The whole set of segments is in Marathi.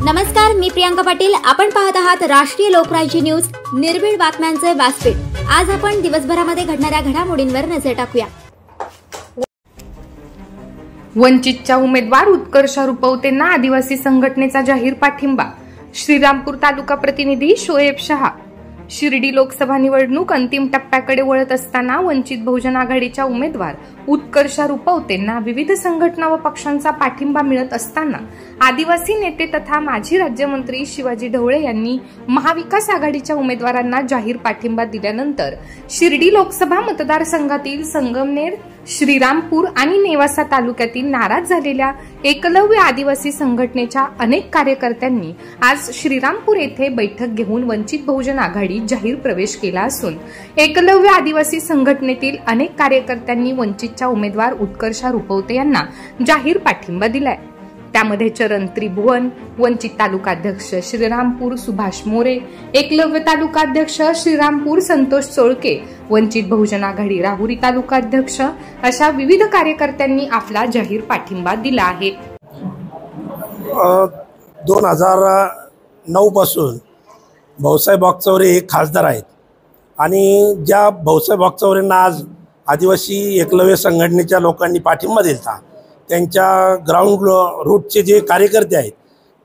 नमस्कार, मी प्रियांका पाटील. आपण पाहत आहात राष्ट्रीय लोकराज्य न्यूज, निर्भीड बातम्यांचे व्यासपीठ. आज आपण दिवसभरामध्ये घडणाऱ्या घडामोडींवर नजर टाकूया. वंचितच्या उमेदवार उत्कर्ष रुपवतेंना आदिवासी संघटनेचा जाहीर पाठिंबा. श्रीरामपूर तालुका प्रतिनिधी शोएब शहा. शिर्डी लोकसभा निवडणूक अंतिम टप्प्याकडे वळत असताना वंचित बहुजन आघाडीच्या उमेदवार उत्कर्ष रुपवतेंना विविध संघटना व पक्षांचा पाठिंबा मिळत असताना आदिवासी नेते तथा माजी राज्यमंत्री शिवाजी ढवळे यांनी महाविकास आघाडीच्या उमेदवारांना जाहीर पाठिंबा दिल्यानंतर शिर्डी लोकसभा मतदारसंघातील संगमनेर, श्रीरामपूर आणि नेवासा तालुक्यातील नाराज झालेल्या एकलव्य आदिवासी संघटनेच्या अनेक कार्यकर्त्यांनी आज श्रीरामपूर येथे बैठक घेऊन वंचित बहुजन आघाडीत जाहीर प्रवेश केला असून एकलव्य आदिवासी संघटनेतील अनेक कार्यकर्त्यांनी वंचितच्या उमेदवार उत्कर्ष रुपवते यांना जाहीर पाठिंबा दिलाय. त्यामध्ये चरण त्रिभुवन, वंचित तालुकाध्यक्ष श्रीरामपूर सुभाष मोरे, एकलव्य तालुकाध्यक्ष श्रीरामपूर संतोष सोळके, वंचित बहुजन आघाडी राहुरी तालुकाध्यक्ष अशा विविध कार्यकर्त्यांनी आपला जाहीर पाठिंबा दिला आहे. 2009 पासून भाऊसाहेब वागचौरे हे खासदार आहेत आणि ज्या भाऊसाहेब वागचौरेंना आज आदिवासी एकलव्य संघटनेच्या लोकांनी पाठिंबा दिला, त्यांच्या ग्राउंड रूटचे जे कार्यकर्ते आहेत,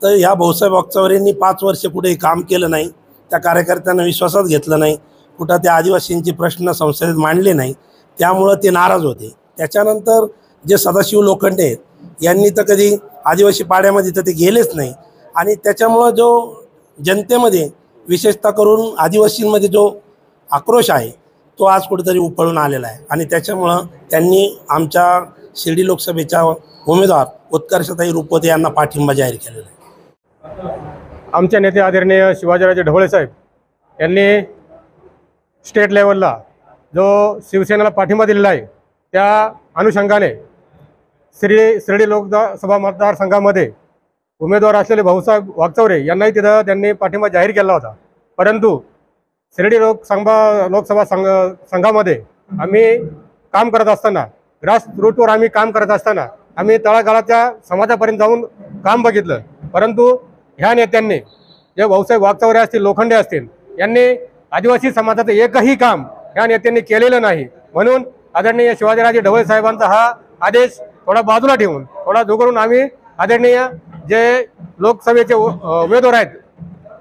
तर ह्या भाऊसाहेब वागचौरेंनी 5 वर्ष कुठेही काम केलं नाही, त्या कार्यकर्त्यांना विश्वासात घेतलं नाही, कुठं त्या आदिवासींचे प्रश्न संसदेत मांडले नाही, त्यामुळं ते नाराज होते. त्याच्यानंतर जे सदाशिव लोखंडे आहेत यांनी तर कधी आदिवासी पाड्यामध्ये तर ते गेलेच नाही आणि त्याच्यामुळं जो जनतेमध्ये विशेषतः करून आदिवासींमध्ये जो आक्रोश आहे तो आज कुठेतरी उफाळून आलेला आहे आणि त्याच्यामुळं त्यांनी आमच्या शिर्डी लोकसभेच्या उमेदवार उत्कर्षताई रुपवते यांना पाठिंबा जाहीर केलेला आहे. आमचे नेते आदरणीय शिवाजीराजे ढवळे साहेब यांनी स्टेट लेवलला जो शिवसेनेला पाठिंबा दिलेला आहे त्या अनुषंगाने शिर्डी लोकसभा मतदारसंघामध्ये उमेदवार असलेले भाऊसाहेब वागचौरे यांनाही तिथं त्यांनी पाठिंबा जाहीर केला होता. परंतु शिर्डी लोकसभा संघामध्ये आम्ही काम करत असताना, ग्रास रूटवर आम्ही काम करत असताना आम्ही तळागाळाच्या समाजापर्यंत जाऊन काम बघितलं. परंतु ह्या नेत्यांनी, जे भाऊसाहेब वागचौरे असतील, लोखंडे असतील, यांनी आदिवासी समाजाचं एकही काम ह्या नेत्यांनी केलेलं नाही. म्हणून आदरणीय शिवाजीराजे ढवळे साहेबांचा हा आदेश थोडा बाजूला ठेवून, थोडा दुगरून आम्ही आदरणीय जे लोकसभेचे उमेदवार आहेत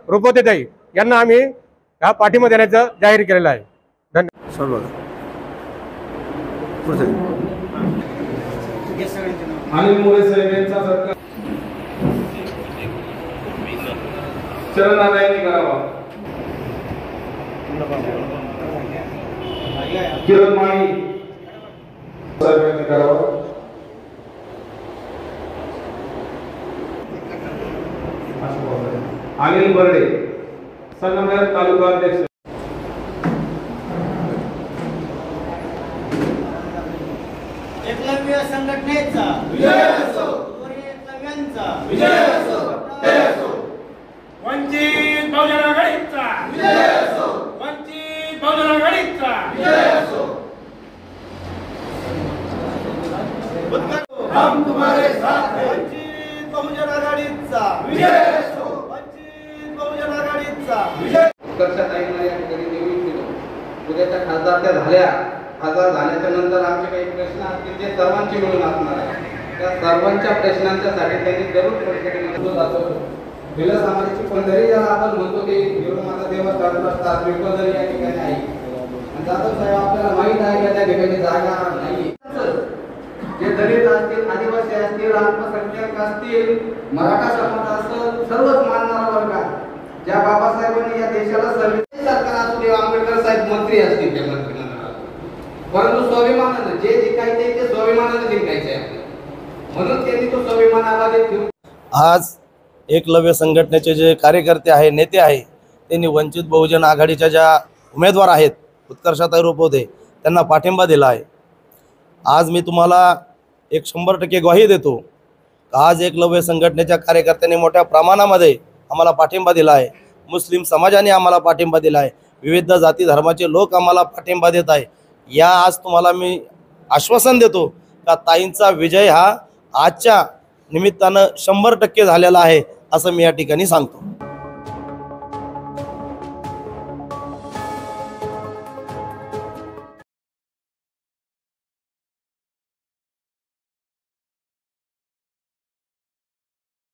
रुपवतेताई यांना आम्ही हा पाठिंबा देण्याचं जाहीर केलेलं आहे. धन्यवाद. अनिल मोरे साहेब यांचा सरकार चरणनारायणी करावा. किरण माळी साहेबांनी करावा. अनिल बर्डे संगमनेर तालुका अध्यक्ष. एकलव्य संघटनेचा विजय असो, एकलव्यांचा विजय असो, वंचित बहुजन आघाडीचा विजय असो, वंचित बहुजन आघाडीचा विजय असो. हम तुम्हारे साथ हैं. वंचित बहुजन आघाडीचा विजय असो, वंचित बहुजन आघाडीचा विजय. उत्कर्षताईंना या ठिकाणी निवडून दिलं. उद्याच्या खासदार त्या झाल्या. खासदार झाल्याच्या नंतर आमचे काही प्रश्न असतील ते सर्वांची मिळून असणार आहे. त्या सर्वांच्या प्रश्नांच्यासाठी त्यांनी जरूर परिषदेमध्ये जातो. भिल्ल समाजाची पंढरी ज्याला आपण म्हणतो ते माता देवा असतात, विपदरी या ठिकाणी आहे. आणि जाधव साहेब आपल्याला माहीत आहे की त्या ठिकाणी जागा नाही. जे दलित असतील, आदिवासी असतील, अल्पसंख्याक असतील, मराठा समाज असेल, सर्वच मानणारा वर्ग आहे. ज्या बाबासाहेबांनी या देशाला सरकार असू दे, आंबेडकर साहेब मंत्री असतील त्या मंत्रिमंडळात, परंतु स्वाभिमानानं जे जिंकायचे ते स्वाभिमानानं जिंकायचे आहे. म्हणून त्यांनी तो स्वाभिमानामध्ये ठेवून आज एकलव्य संघटनेचे जे कार्यकर्ते आहे, नेते आहे, त्यांनी वंचित बहुजन आघाडीच्या ज्या उमेदवार आहेत उत्कर्षताई रुपवते त्यांना पाठिंबा दिला आहे. आज मी तुम्हाला 100% ग्वाही देतो. आज एकलव्य संघटनेच्या कार्यकर्त्यांनी मोठ्या प्रमाणामध्ये आम्हाला पाठिंबा दिला आहे. मुस्लिम समाजाने आम्हाला पाठिंबा दिला आहे. विविध जाती धर्माचे लोक आम्हाला पाठिंबा देत आहे. या आज तुम्हाला मी आश्वासन देतो का ताईंचा विजय हा आजच्या निमित्तानं 100% झालेला आहे. असं मी या ठिकाणी सांगतो.